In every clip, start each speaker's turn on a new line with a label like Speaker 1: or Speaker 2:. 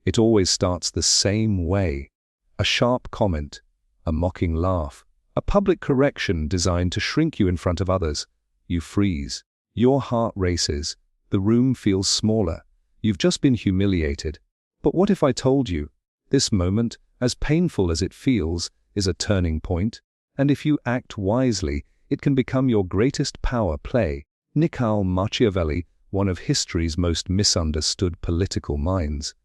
Speaker 1: It always starts the same way. A sharp comment, a mocking laugh, a public correction designed to shrink you in front of others. You freeze. Your heart races. The room feels smaller. You've just been humiliated. But what if I told you, this moment, as painful as it feels, is a turning point, and if you act wisely, it can become your greatest power play. Niccolò Machiavelli, one of history's most misunderstood political minds,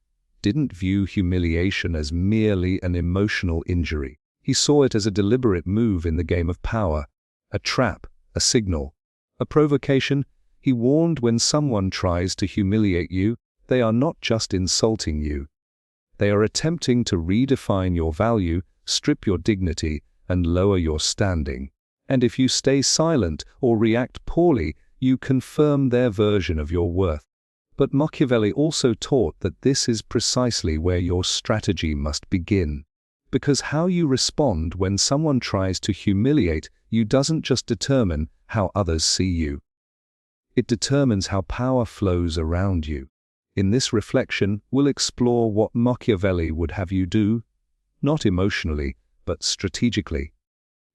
Speaker 1: didn't view humiliation as merely an emotional injury. He saw it as a deliberate move in the game of power, a trap, a signal, a provocation. He warned, when someone tries to humiliate you, they are not just insulting you. They are attempting to redefine your value, strip your dignity, and lower your standing. And if you stay silent or react poorly, you confirm their version of your worth. But Machiavelli also taught that this is precisely where your strategy must begin. Because how you respond when someone tries to humiliate you doesn't just determine how others see you. It determines how power flows around you. In this reflection, we'll explore what Machiavelli would have you do, not emotionally, but strategically.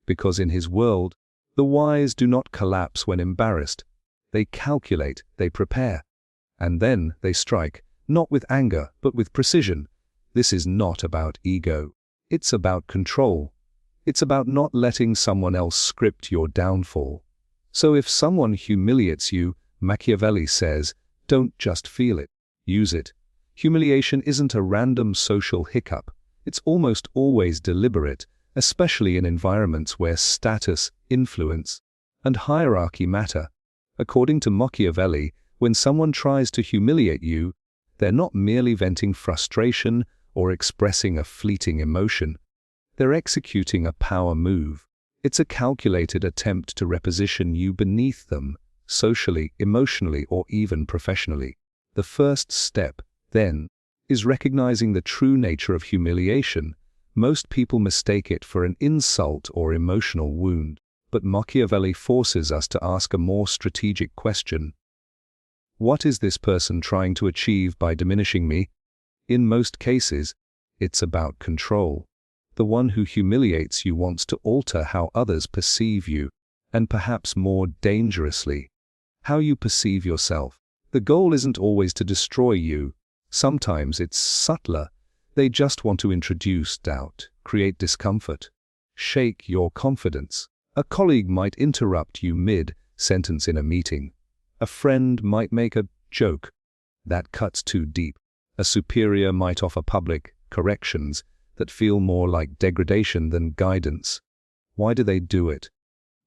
Speaker 1: Because in his world, the wise do not collapse when embarrassed. They calculate, they prepare, and then they strike, not with anger, but with precision. This is not about ego. It's about control. It's about not letting someone else script your downfall. So if someone humiliates you, Machiavelli says, don't just feel it, use it. Humiliation isn't a random social hiccup. It's almost always deliberate, especially in environments where status, influence, and hierarchy matter. According to Machiavelli, when someone tries to humiliate you, they're not merely venting frustration or expressing a fleeting emotion. They're executing a power move. It's a calculated attempt to reposition you beneath them, socially, emotionally, or even professionally. The first step, then, is recognizing the true nature of humiliation. Most people mistake it for an insult or emotional wound, but Machiavelli forces us to ask a more strategic question. What is this person trying to achieve by diminishing me? In most cases, it's about control. The one who humiliates you wants to alter how others perceive you, and perhaps more dangerously, how you perceive yourself. The goal isn't always to destroy you. Sometimes it's subtler. They just want to introduce doubt, create discomfort, shake your confidence. A colleague might interrupt you mid-sentence in a meeting. A friend might make a joke that cuts too deep. A superior might offer public corrections that feel more like degradation than guidance. Why do they do it?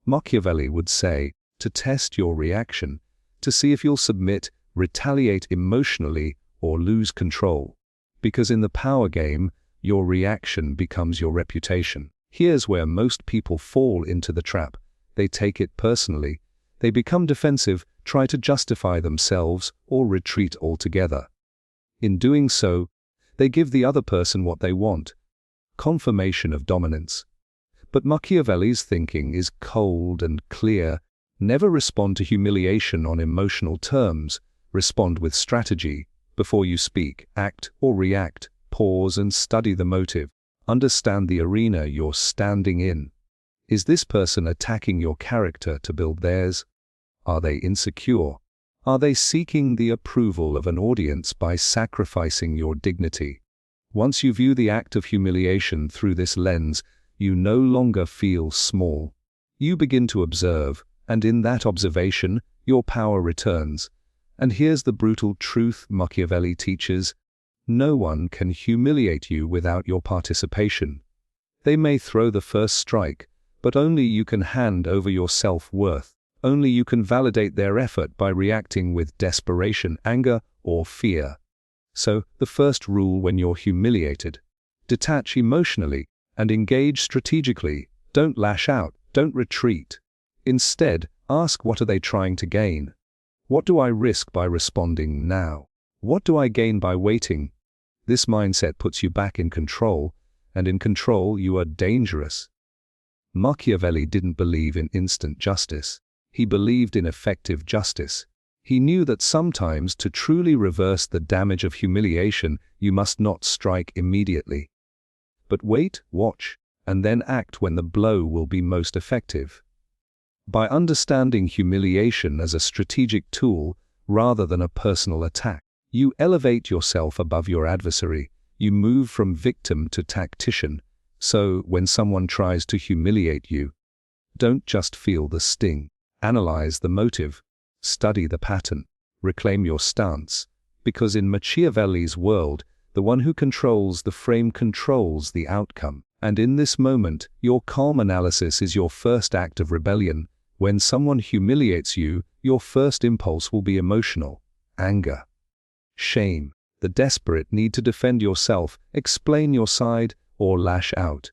Speaker 1: Machiavelli would say, to test your reaction, to see if you'll submit, retaliate emotionally, or lose control. Because in the power game, your reaction becomes your reputation. Here's where most people fall into the trap. They take it personally. They become defensive, try to justify themselves, or retreat altogether. In doing so, they give the other person what they want. Confirmation of dominance. But Machiavelli's thinking is cold and clear. Never respond to humiliation on emotional terms. Respond with strategy. Before you speak, act, or react, pause and study the motive. Understand the arena you're standing in. Is this person attacking your character to build theirs? Are they insecure? Are they seeking the approval of an audience by sacrificing your dignity? Once you view the act of humiliation through this lens, you no longer feel small. You begin to observe, and in that observation, your power returns. And here's the brutal truth Machiavelli teaches: no one can humiliate you without your participation. They may throw the first strike, but only you can hand over your self-worth. Only you can validate their effort by reacting with desperation, anger, or fear. So, the first rule when you're humiliated: detach emotionally and engage strategically. Don't lash out, don't retreat. Instead, ask, what are they trying to gain? What do I risk by responding now? What do I gain by waiting? This mindset puts you back in control, and in control you are dangerous. Machiavelli didn't believe in instant justice. He believed in effective justice. He knew that sometimes to truly reverse the damage of humiliation, you must not strike immediately. But wait, watch, and then act when the blow will be most effective. By understanding humiliation as a strategic tool rather than a personal attack, you elevate yourself above your adversary. You move from victim to tactician. So, when someone tries to humiliate you, don't just feel the sting. Analyze the motive. Study the pattern. Reclaim your stance. Because in Machiavelli's world, the one who controls the frame controls the outcome. And in this moment, your calm analysis is your first act of rebellion. When someone humiliates you, your first impulse will be emotional. Anger. Shame. The desperate need to defend yourself, explain your side, or lash out.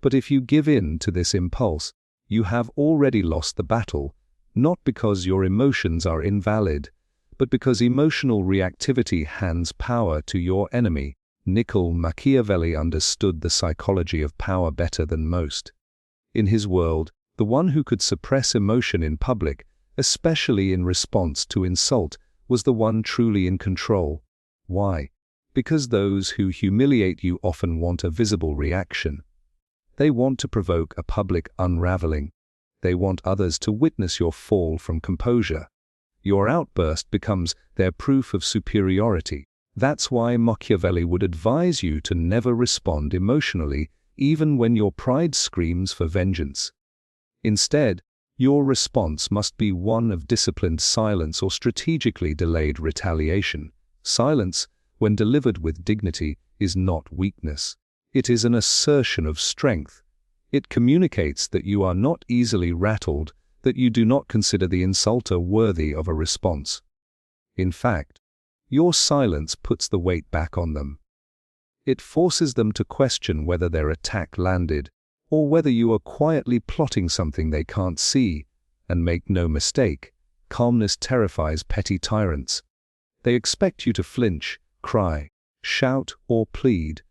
Speaker 1: But if you give in to this impulse, you have already lost the battle, not because your emotions are invalid, but because emotional reactivity hands power to your enemy. Niccolò Machiavelli understood the psychology of power better than most. In his world, the one who could suppress emotion in public, especially in response to insult, was the one truly in control. Why? Because those who humiliate you often want a visible reaction. They want to provoke a public unraveling. They want others to witness your fall from composure. Your outburst becomes their proof of superiority. That's why Machiavelli would advise you to never respond emotionally, even when your pride screams for vengeance. Instead, your response must be one of disciplined silence or strategically delayed retaliation. Silence, when delivered with dignity, is not weakness. It is an assertion of strength. It communicates that you are not easily rattled, that you do not consider the insulter worthy of a response. In fact, your silence puts the weight back on them. It forces them to question whether their attack landed, or whether you are quietly plotting something they can't see. And make no mistake, calmness terrifies petty tyrants. They expect you to flinch, cry, shout, or plead.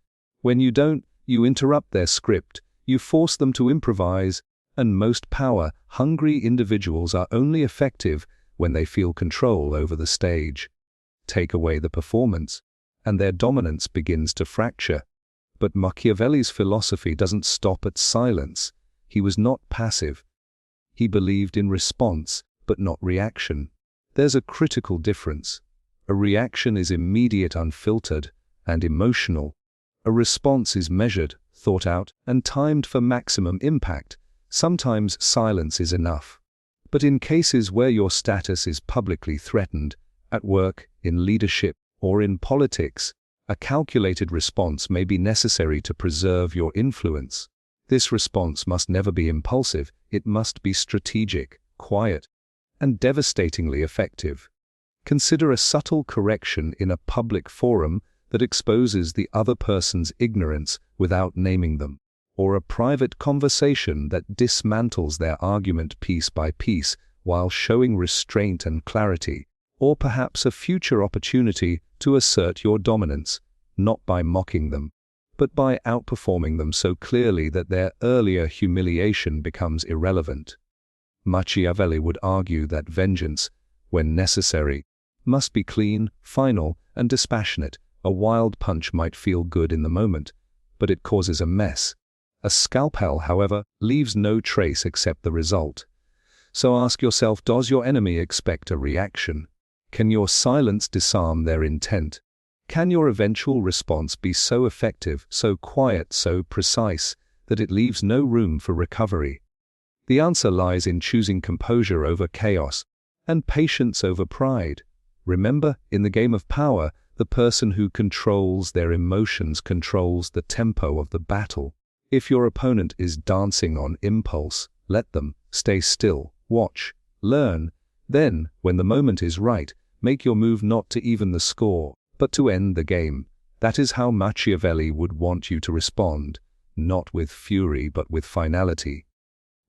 Speaker 1: When you don't, you interrupt their script, you force them to improvise, and most power-hungry individuals are only effective when they feel control over the stage. Take away the performance, and their dominance begins to fracture. But Machiavelli's philosophy doesn't stop at silence. He was not passive. He believed in response, but not reaction. There's a critical difference. A reaction is immediate, unfiltered, and emotional. A response is measured, thought out, and timed for maximum impact. Sometimes silence is enough. But in cases where your status is publicly threatened, at work, in leadership, or in politics, a calculated response may be necessary to preserve your influence. This response must never be impulsive, it must be strategic, quiet, and devastatingly effective. Consider a subtle correction in a public forum that exposes the other person's ignorance without naming them, or a private conversation that dismantles their argument piece by piece while showing restraint and clarity, or perhaps a future opportunity to assert your dominance, not by mocking them, but by outperforming them so clearly that their earlier humiliation becomes irrelevant. Machiavelli would argue that vengeance, when necessary, must be clean, final, and dispassionate. A wild punch might feel good in the moment, but it causes a mess. A scalpel, however, leaves no trace except the result. So ask yourself, does your enemy expect a reaction? Can your silence disarm their intent? Can your eventual response be so effective, so quiet, so precise, that it leaves no room for recovery? The answer lies in choosing composure over chaos, and patience over pride. Remember, in the game of power, the person who controls their emotions controls the tempo of the battle. If your opponent is dancing on impulse, let them. Stay still, watch, learn. Then, when the moment is right, make your move not to even the score, but to end the game. That is how Machiavelli would want you to respond, not with fury but with finality.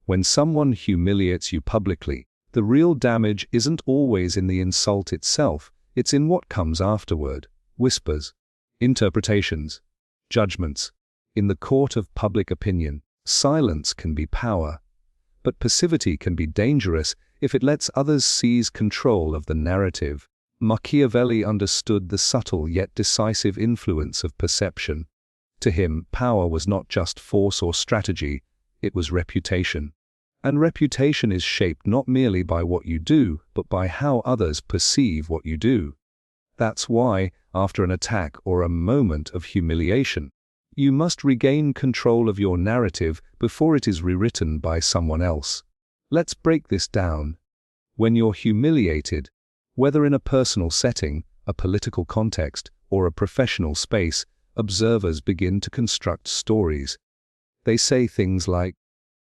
Speaker 1: When someone humiliates you publicly, the real damage isn't always in the insult itself, it's in what comes afterward. Whispers, interpretations, judgments. In the court of public opinion, silence can be power. But passivity can be dangerous if it lets others seize control of the narrative. Machiavelli understood the subtle yet decisive influence of perception. To him, power was not just force or strategy, it was reputation. And reputation is shaped not merely by what you do, but by how others perceive what you do. That's why, after an attack or a moment of humiliation, you must regain control of your narrative before it is rewritten by someone else. Let's break this down. When you're humiliated, whether in a personal setting, a political context, or a professional space, observers begin to construct stories. They say things like,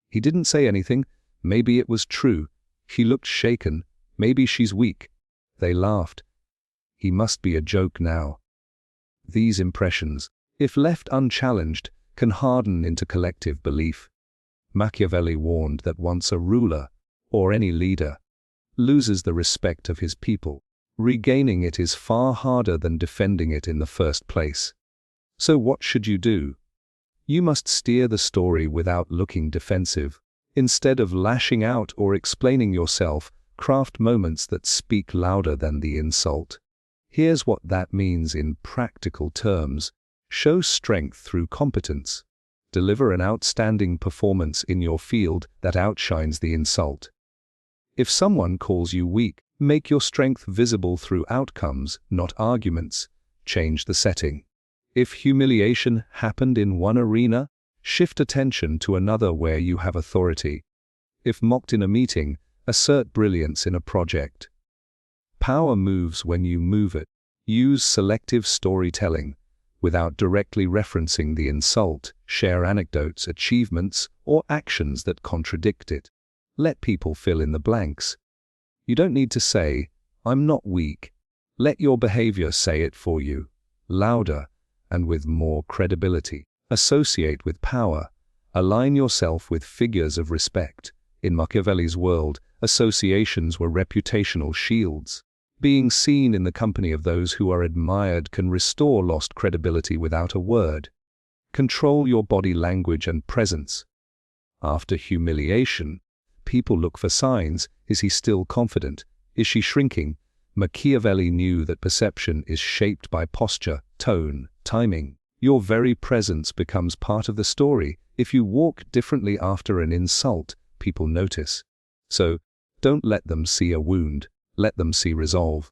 Speaker 1: "He didn't say anything, maybe it was true. He looked shaken, maybe she's weak." They laughed. "He must be a joke now." These impressions, if left unchallenged, can harden into collective belief. Machiavelli warned that once a ruler, or any leader, loses the respect of his people, regaining it is far harder than defending it in the first place. So what should you do? You must steer the story without looking defensive. Instead of lashing out or explaining yourself, craft moments that speak louder than the insult. Here's what that means in practical terms. Show strength through competence. Deliver an outstanding performance in your field that outshines the insult. If someone calls you weak, make your strength visible through outcomes, not arguments. Change the setting. If humiliation happened in one arena, shift attention to another where you have authority. If mocked in a meeting, assert brilliance in a project. Power moves when you move it. Use selective storytelling. Without directly referencing the insult, share anecdotes, achievements, or actions that contradict it. Let people fill in the blanks. You don't need to say, "I'm not weak." Let your behavior say it for you, louder and with more credibility. Associate with power. Align yourself with figures of respect. In Machiavelli's world, associations were reputational shields. Being seen in the company of those who are admired can restore lost credibility without a word. Control your body language and presence. After humiliation, people look for signs. Is he still confident? Is she shrinking? Machiavelli knew that perception is shaped by posture, tone, timing. Your very presence becomes part of the story. If you walk differently after an insult, people notice. So, don't let them see a wound. Let them see resolve.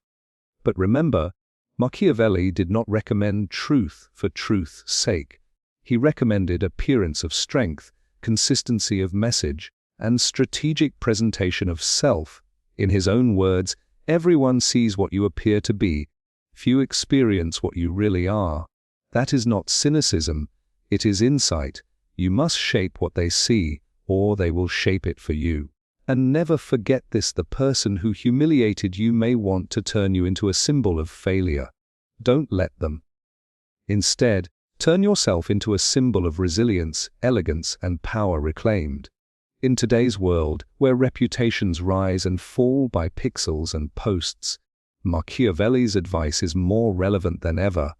Speaker 1: But remember, Machiavelli did not recommend truth for truth's sake. He recommended appearance of strength, consistency of message, and strategic presentation of self. In his own words, everyone sees what you appear to be. Few experience what you really are. That is not cynicism, it is insight. You must shape what they see, or they will shape it for you. And never forget this: the person who humiliated you may want to turn you into a symbol of failure. Don't let them. Instead, turn yourself into a symbol of resilience, elegance, and power reclaimed. In today's world, where reputations rise and fall by pixels and posts, Machiavelli's advice is more relevant than ever.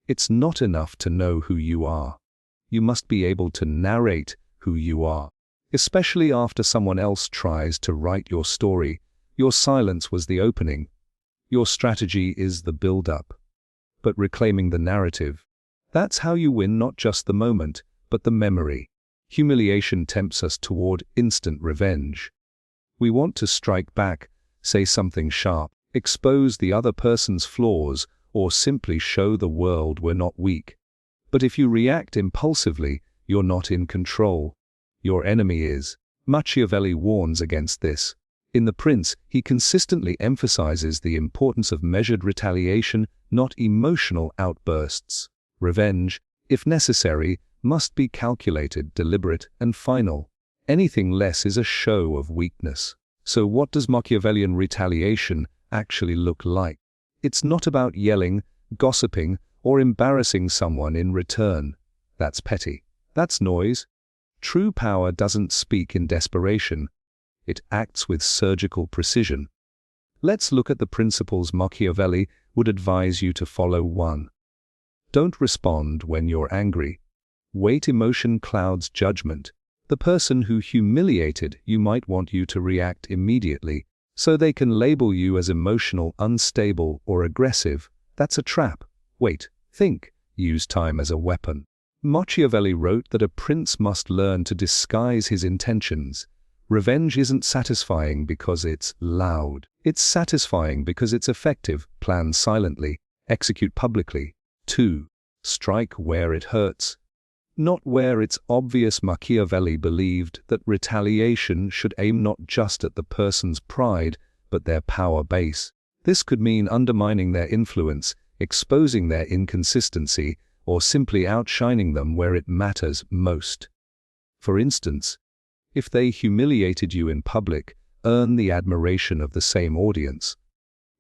Speaker 1: It's not enough to know who you are. You must be able to narrate who you are. Especially after someone else tries to write your story. Your silence was the opening. Your strategy is the build-up. But reclaiming the narrative, that's how you win not just the moment, but the memory. Humiliation tempts us toward instant revenge. We want to strike back, say something sharp, expose the other person's flaws, or simply show the world we're not weak. But if you react impulsively, you're not in control. Your enemy is. Machiavelli warns against this. In The Prince, he consistently emphasizes the importance of measured retaliation, not emotional outbursts. Revenge, if necessary, must be calculated, deliberate, and final. Anything less is a show of weakness. So what does Machiavellian retaliation actually look like? It's not about yelling, gossiping, or embarrassing someone in return. That's petty. That's noise. True power doesn't speak in desperation. It acts with surgical precision. Let's look at the principles Machiavelli would advise you to follow. 1. Don't respond when you're angry. Wait. Emotion clouds judgment. The person who humiliated you might want you to react immediately, so they can label you as emotional, unstable, or aggressive. That's a trap. Wait, think. Use time as a weapon. Machiavelli wrote that a prince must learn to disguise his intentions. Revenge isn't satisfying because it's loud. It's satisfying because it's effective. Plan silently. Execute publicly. 2. Strike where it hurts, not where it's obvious. Machiavelli believed that retaliation should aim not just at the person's pride, but their power base. This could mean undermining their influence, exposing their inconsistency, or simply outshining them where it matters most. For instance, if they humiliated you in public, earn the admiration of the same audience.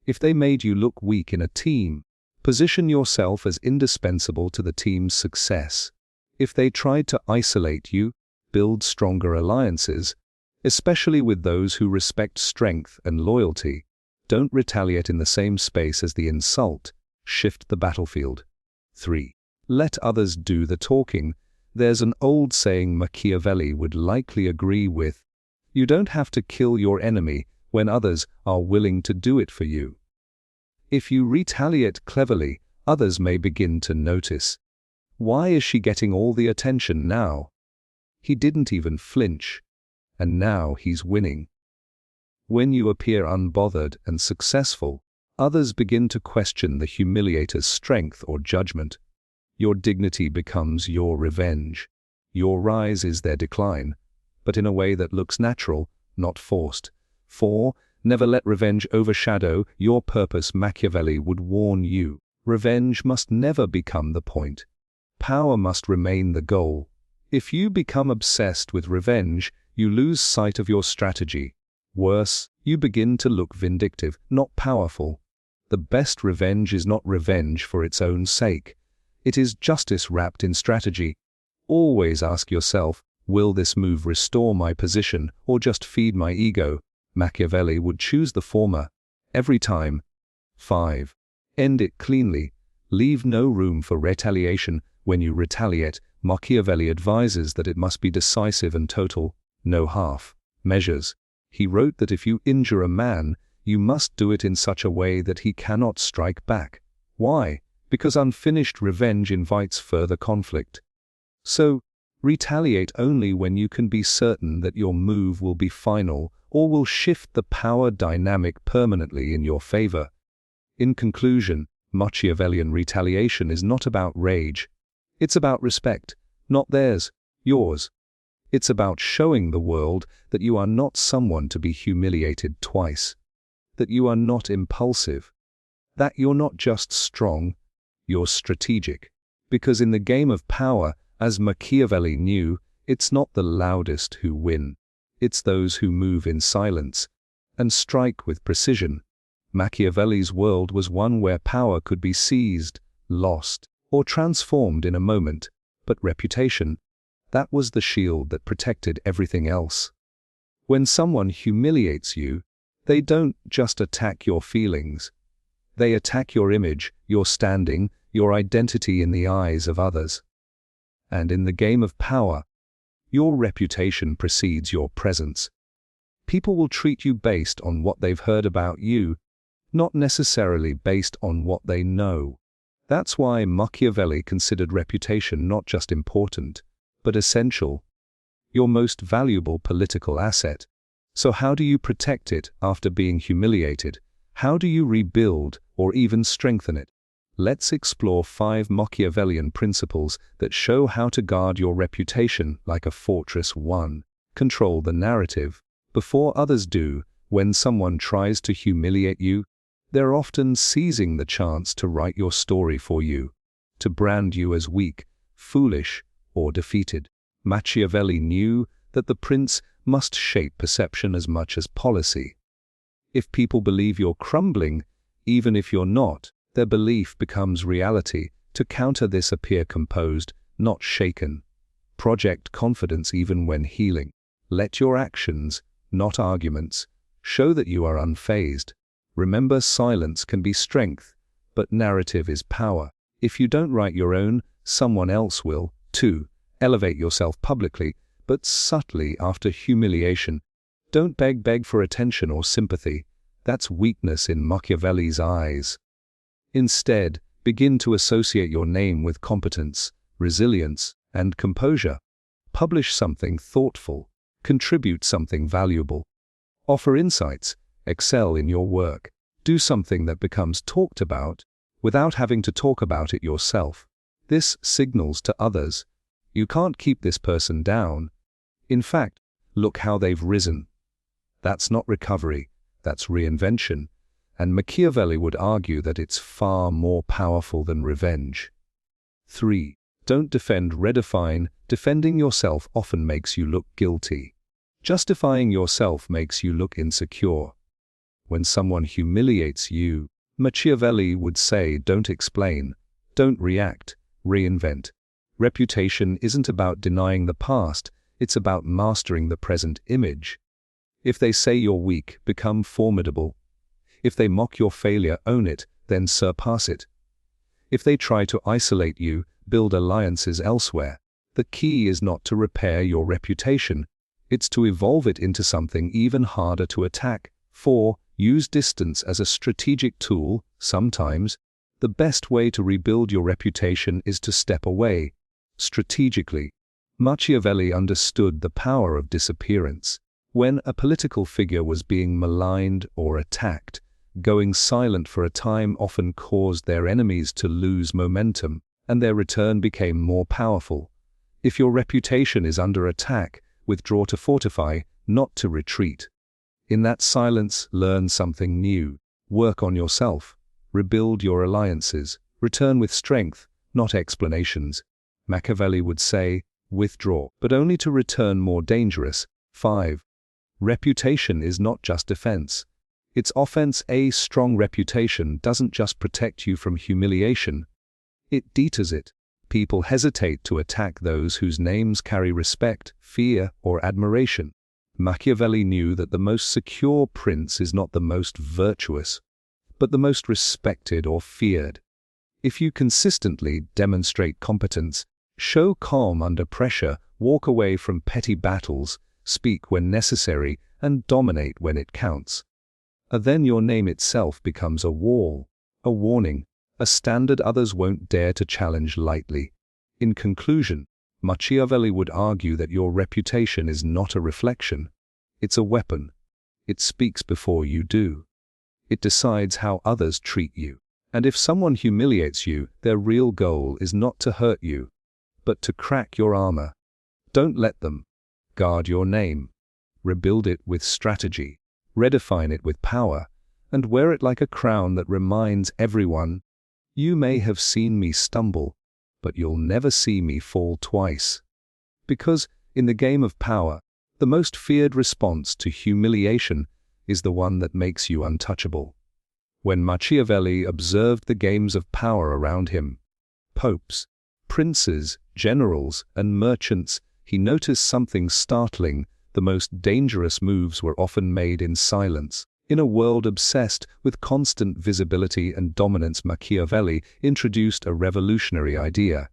Speaker 1: If they made you look weak in a team, position yourself as indispensable to the team's success. If they tried to isolate you, build stronger alliances, especially with those who respect strength and loyalty. Don't retaliate in the same space as the insult. Shift the battlefield. 3. Let others do the talking. There's an old saying Machiavelli would likely agree with. You don't have to kill your enemy when others are willing to do it for you. If you retaliate cleverly, others may begin to notice. Why is she getting all the attention now? He didn't even flinch. And now he's winning. When you appear unbothered and successful, others begin to question the humiliator's strength or judgment. Your dignity becomes your revenge. Your rise is their decline, but in a way that looks natural, not forced. 4. Never let revenge overshadow your purpose. Machiavelli would warn you. Revenge must never become the point. Power must remain the goal. If you become obsessed with revenge, you lose sight of your strategy. Worse, you begin to look vindictive, not powerful. The best revenge is not revenge for its own sake. It is justice wrapped in strategy. Always ask yourself, will this move restore my position or just feed my ego? Machiavelli would choose the former, every time. 5. End it cleanly. Leave no room for retaliation. When you retaliate, Machiavelli advises that it must be decisive and total, no half measures. He wrote that if you injure a man, you must do it in such a way that he cannot strike back. Why? Because unfinished revenge invites further conflict. So, retaliate only when you can be certain that your move will be final or will shift the power dynamic permanently in your favor. In conclusion, Machiavellian retaliation is not about rage. It's about respect, not theirs, yours. It's about showing the world that you are not someone to be humiliated twice, that you are not impulsive, that you're not just strong, you're strategic. Because in the game of power, as Machiavelli knew, it's not the loudest who win. It's those who move in silence and strike with precision. Machiavelli's world was one where power could be seized, lost, or transformed in a moment, but reputation, that was the shield that protected everything else. When someone humiliates you, they don't just attack your feelings. They attack your image, your standing, your identity in the eyes of others. And in the game of power, your reputation precedes your presence. People will treat you based on what they've heard about you, not necessarily based on what they know. That's why Machiavelli considered reputation not just important, but essential, your most valuable political asset. So how do you protect it after being humiliated? How do you rebuild or even strengthen it? Let's explore 5 Machiavellian principles that show how to guard your reputation like a fortress. 1. Control the narrative. Before others do, when someone tries to humiliate you, they're often seizing the chance to write your story for you, to brand you as weak, foolish, or defeated. Machiavelli knew that the prince must shape perception as much as policy. If people believe you're crumbling, even if you're not, their belief becomes reality. To counter this, appear composed, not shaken. Project confidence even when healing. Let your actions, not arguments, show that you are unfazed. Remember, silence can be strength, but narrative is power. If you don't write your own, someone else will. 2. Elevate yourself publicly. but subtly after humiliation. Don't beg for attention or sympathy. That's weakness in Machiavelli's eyes. Instead, begin to associate your name with competence, resilience, and composure. Publish something thoughtful. Contribute something valuable. Offer insights. Excel in your work. Do something that becomes talked about without having to talk about it yourself. This signals to others, you can't keep this person down. In fact, look how they've risen. That's not recovery, that's reinvention. And Machiavelli would argue that it's far more powerful than revenge. 3. Don't defend, redefine. Defending yourself often makes you look guilty. Justifying yourself makes you look insecure. When someone humiliates you, Machiavelli would say, don't explain, don't react, reinvent. Reputation isn't about denying the past, it's about mastering the present image. If they say you're weak, become formidable. If they mock your failure, own it, then surpass it. If they try to isolate you, build alliances elsewhere. The key is not to repair your reputation, it's to evolve it into something even harder to attack. 4. Use distance as a strategic tool. Sometimes, the best way to rebuild your reputation is to step away. Strategically, Machiavelli understood the power of disappearance. When a political figure was being maligned or attacked, going silent for a time often caused their enemies to lose momentum, and their return became more powerful. If your reputation is under attack, withdraw to fortify, not to retreat. In that silence, learn something new. Work on yourself. Rebuild your alliances. Return with strength, not explanations. Machiavelli would say, withdraw, but only to return more dangerous. 5. Reputation is not just defense. It's offense. A strong reputation doesn't just protect you from humiliation. It deters it. People hesitate to attack those whose names carry respect, fear, or admiration. Machiavelli knew that the most secure prince is not the most virtuous, but the most respected or feared. If you consistently demonstrate competence, show calm under pressure, walk away from petty battles, speak when necessary, and dominate when it counts, then your name itself becomes a wall, a warning, a standard others won't dare to challenge lightly. In conclusion, Machiavelli would argue that your reputation is not a reflection. It's a weapon. It speaks before you do. It decides how others treat you. And if someone humiliates you, their real goal is not to hurt you, but to crack your armor. Don't let them. Guard your name. Rebuild it with strategy. Redefine it with power, and wear it like a crown that reminds everyone, you may have seen me stumble, but you'll never see me fall twice. Because, in the game of power, the most feared response to humiliation is the one that makes you untouchable. When Machiavelli observed the games of power around him, popes, princes, generals, and merchants, he noticed something startling. The most dangerous moves were often made in silence. In a world obsessed with constant visibility and dominance, Machiavelli introduced a revolutionary idea.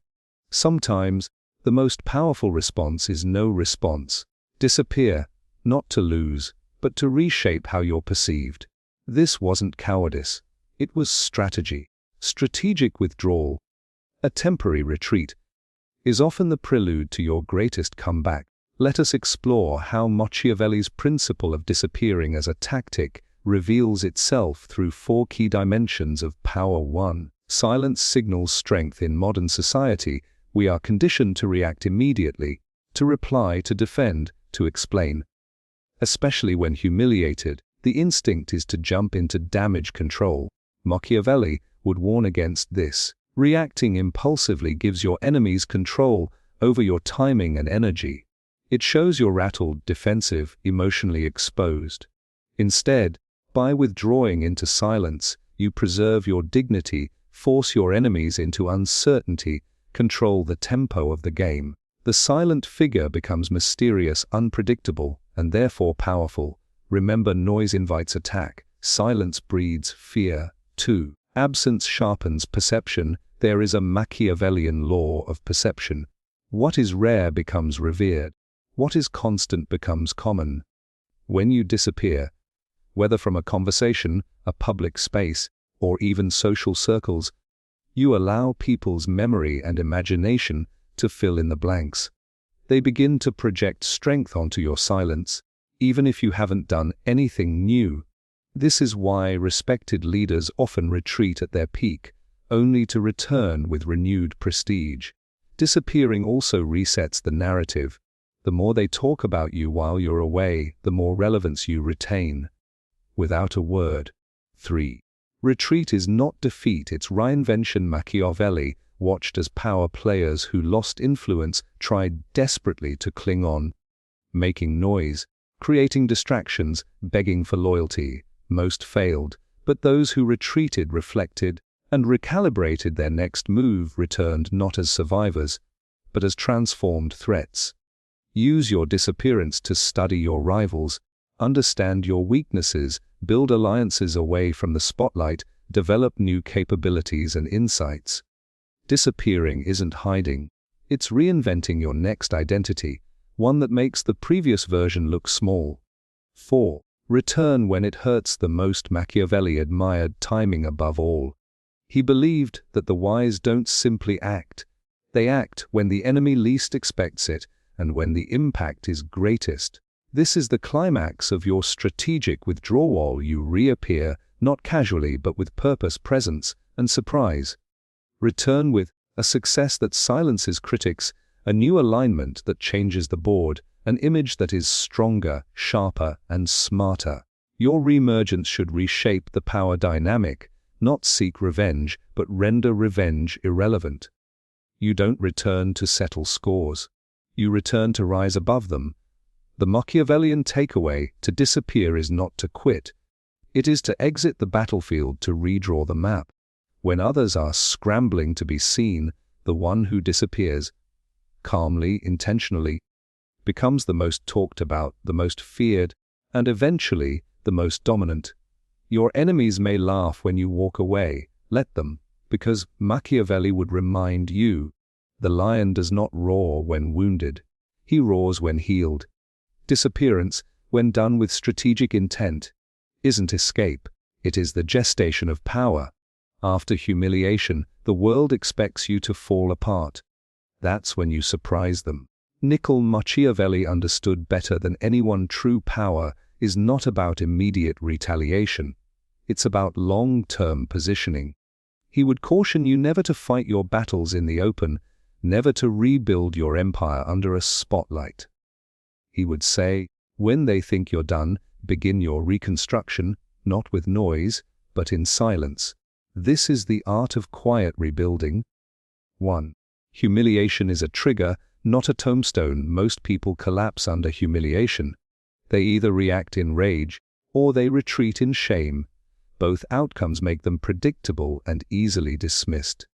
Speaker 1: Sometimes, the most powerful response is no response. Disappear, not to lose, but to reshape how you're perceived. This wasn't cowardice. It was strategy. Strategic withdrawal, a temporary retreat, is often the prelude to your greatest comeback. Let us explore how Machiavelli's principle of disappearing as a tactic reveals itself through 4 key dimensions of power. 1. Silence signals strength. In modern society, we are conditioned to react immediately, to reply, to defend, to explain. Especially when humiliated, the instinct is to jump into damage control. Machiavelli would warn against this. Reacting impulsively gives your enemies control over your timing and energy. It shows you're rattled, defensive, emotionally exposed. Instead, by withdrawing into silence, you preserve your dignity, force your enemies into uncertainty, control the tempo of the game. The silent figure becomes mysterious, unpredictable, and therefore powerful. Remember, noise invites attack. Silence breeds fear. 2. Absence sharpens perception. There is a Machiavellian law of perception. What is rare becomes revered. What is constant becomes common. When you disappear, whether from a conversation, a public space, or even social circles, you allow people's memory and imagination to fill in the blanks. They begin to project strength onto your silence, even if you haven't done anything new. This is why respected leaders often retreat at their peak, only to return with renewed prestige. Disappearing also resets the narrative. The more they talk about you while you're away, the more relevance you retain. Without a word. 3. Retreat is not defeat, it's reinvention. Machiavelli watched as power players who lost influence tried desperately to cling on, making noise, creating distractions, begging for loyalty. Most failed, but those who retreated reflected and recalibrated their next move returned not as survivors, but as transformed threats. Use your disappearance to study your rivals, understand your weaknesses, build alliances away from the spotlight, develop new capabilities and insights. Disappearing isn't hiding, it's reinventing your next identity, one that makes the previous version look small. 4. Return when it hurts the most. Machiavelli admired timing above all. He believed that the wise don't simply act, they act when the enemy least expects it and when the impact is greatest. This is the climax of your strategic withdrawal. You reappear, not casually but with purpose, presence, and surprise. Return with a success that silences critics, a new alignment that changes the board, an image that is stronger, sharper, and smarter. Your reemergence should reshape the power dynamic, not seek revenge, but render revenge irrelevant. You don't return to settle scores. You return to rise above them. The Machiavellian takeaway: to disappear is not to quit. It is to exit the battlefield, to redraw the map. When others are scrambling to be seen, the one who disappears, calmly, intentionally, becomes the most talked about, the most feared, and eventually the most dominant. Your enemies may laugh when you walk away, let them, because Machiavelli would remind you, the lion does not roar when wounded, he roars when healed. Disappearance, when done with strategic intent, isn't escape, it is the gestation of power. After humiliation, the world expects you to fall apart. That's when you surprise them. Niccolò Machiavelli understood better than anyone true power is not about immediate retaliation. It's about long-term positioning. He would caution you never to fight your battles in the open, never to rebuild your empire under a spotlight. He would say, when they think you're done, begin your reconstruction, not with noise, but in silence. This is the art of quiet rebuilding. 1. Humiliation is a trigger, not a tombstone. Most people collapse under humiliation. They either react in rage, or they retreat in shame. Both outcomes make them predictable and easily dismissed.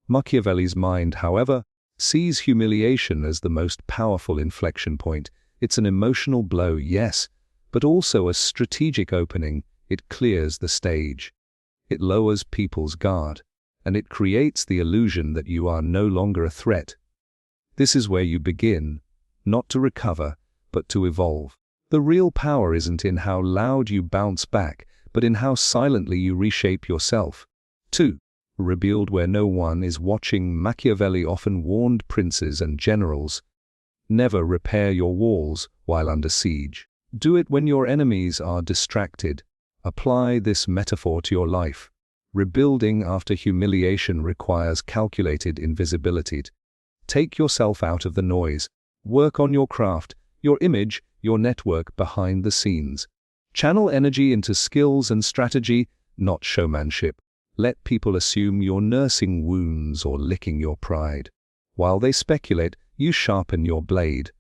Speaker 1: Machiavelli's mind, however, sees humiliation as the most powerful inflection point. It's an emotional blow, yes, but also a strategic opening. It clears the stage. It lowers people's guard, and it creates the illusion that you are no longer a threat. This is where you begin, not to recover, but to evolve. The real power isn't in how loud you bounce back, but in how silently you reshape yourself. 2. Rebuild where no one is watching. Machiavelli often warned princes and generals, never repair your walls while under siege. Do it when your enemies are distracted. Apply this metaphor to your life. Rebuilding after humiliation requires calculated invisibility. Take yourself out of the noise. Work on your craft, your image, your network behind the scenes. Channel energy into skills and strategy, not showmanship. Let people assume you're nursing wounds or licking your pride. While they speculate, you sharpen your blade.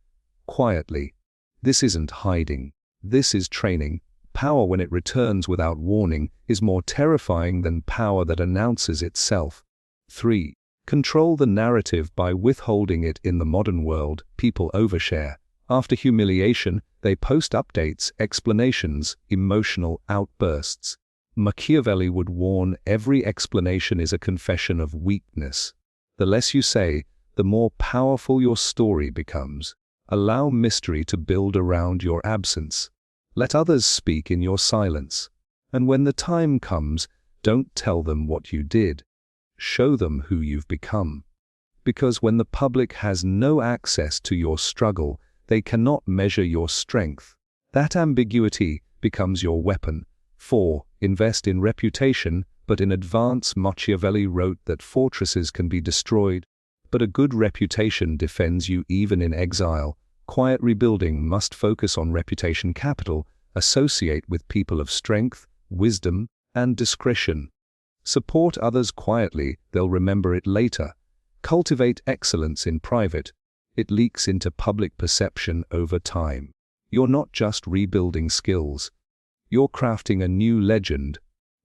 Speaker 1: Quietly. This isn't hiding. This is training. Power, when it returns without warning, is more terrifying than power that announces itself. 3. Control the narrative by withholding it. In the modern world, people overshare. After humiliation, they post updates, explanations, emotional outbursts. Machiavelli would warn, every explanation is a confession of weakness. The less you say, the more powerful your story becomes. Allow mystery to build around your absence. Let others speak in your silence. And when the time comes, don't tell them what you did. Show them who you've become. Because when the public has no access to your struggle, they cannot measure your strength. That ambiguity becomes your weapon. 4. Invest in reputation, but in advance. Machiavelli wrote that fortresses can be destroyed, but a good reputation defends you even in exile. Quiet rebuilding must focus on reputation capital, associate with people of strength, wisdom, and discretion. Support others quietly, they'll remember it later. Cultivate excellence in private. It leaks into public perception over time. You're not just rebuilding skills. You're crafting a new legend,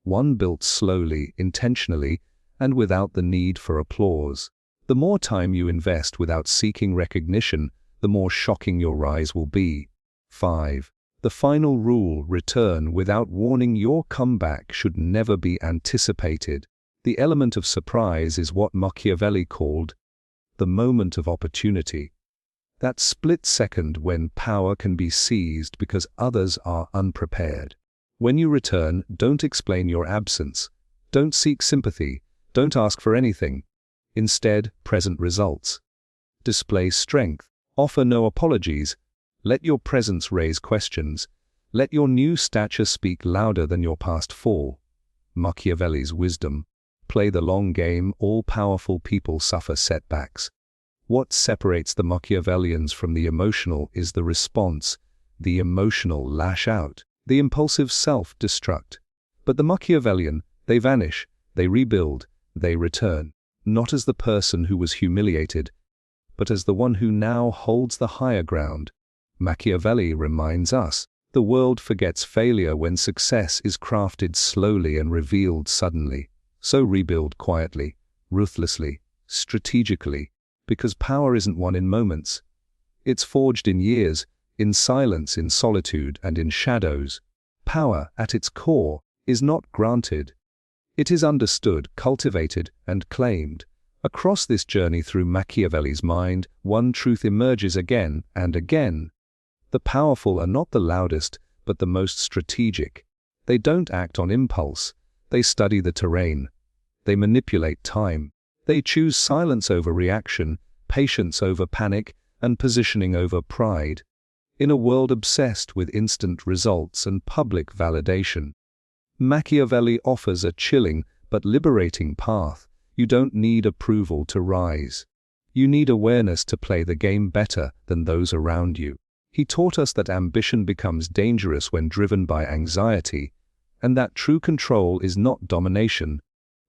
Speaker 1: one built slowly, intentionally, and without the need for applause. The more time you invest without seeking recognition, the more shocking your rise will be. 5. The final rule: return without warning. Your comeback should never be anticipated. The element of surprise is what Machiavelli called the moment of opportunity. That split second when power can be seized because others are unprepared. When you return, don't explain your absence. Don't seek sympathy. Don't ask for anything. Instead, present results. Display strength. Offer no apologies. Let your presence raise questions. Let your new stature speak louder than your past fall. Machiavelli's wisdom. Play the long game. All powerful people suffer setbacks. What separates the Machiavellians from the emotional is the response, the emotional lash out, the impulsive self-destruct. But the Machiavellian, they vanish, they rebuild, they return, not as the person who was humiliated, but as the one who now holds the higher ground. Machiavelli reminds us, the world forgets failure when success is crafted slowly and revealed suddenly. So rebuild quietly, ruthlessly, strategically, because power isn't won in moments. It's forged in years, in silence, in solitude, and in shadows. Power, at its core, is not granted. It is understood, cultivated, and claimed. Across this journey through Machiavelli's mind, one truth emerges again and again. The powerful are not the loudest, but the most strategic. They don't act on impulse. They study the terrain. They manipulate time. They choose silence over reaction, patience over panic, and positioning over pride. In a world obsessed with instant results and public validation, Machiavelli offers a chilling but liberating path. You don't need approval to rise. You need awareness to play the game better than those around you. He taught us that ambition becomes dangerous when driven by anxiety, and that true control is not domination,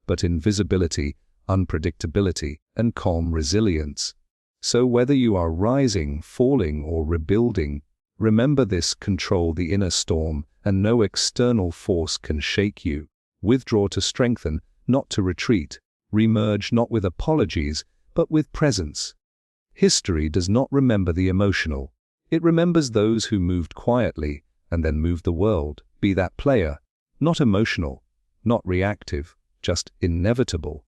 Speaker 1: but invisibility, unpredictability, and calm resilience. So whether you are rising, falling, or rebuilding, remember this: control the inner storm, and no external force can shake you. Withdraw to strengthen, not to retreat. Remerge not with apologies, but with presence. History does not remember the emotional. It remembers those who moved quietly and then moved the world. Be that player, not emotional, not reactive, just inevitable.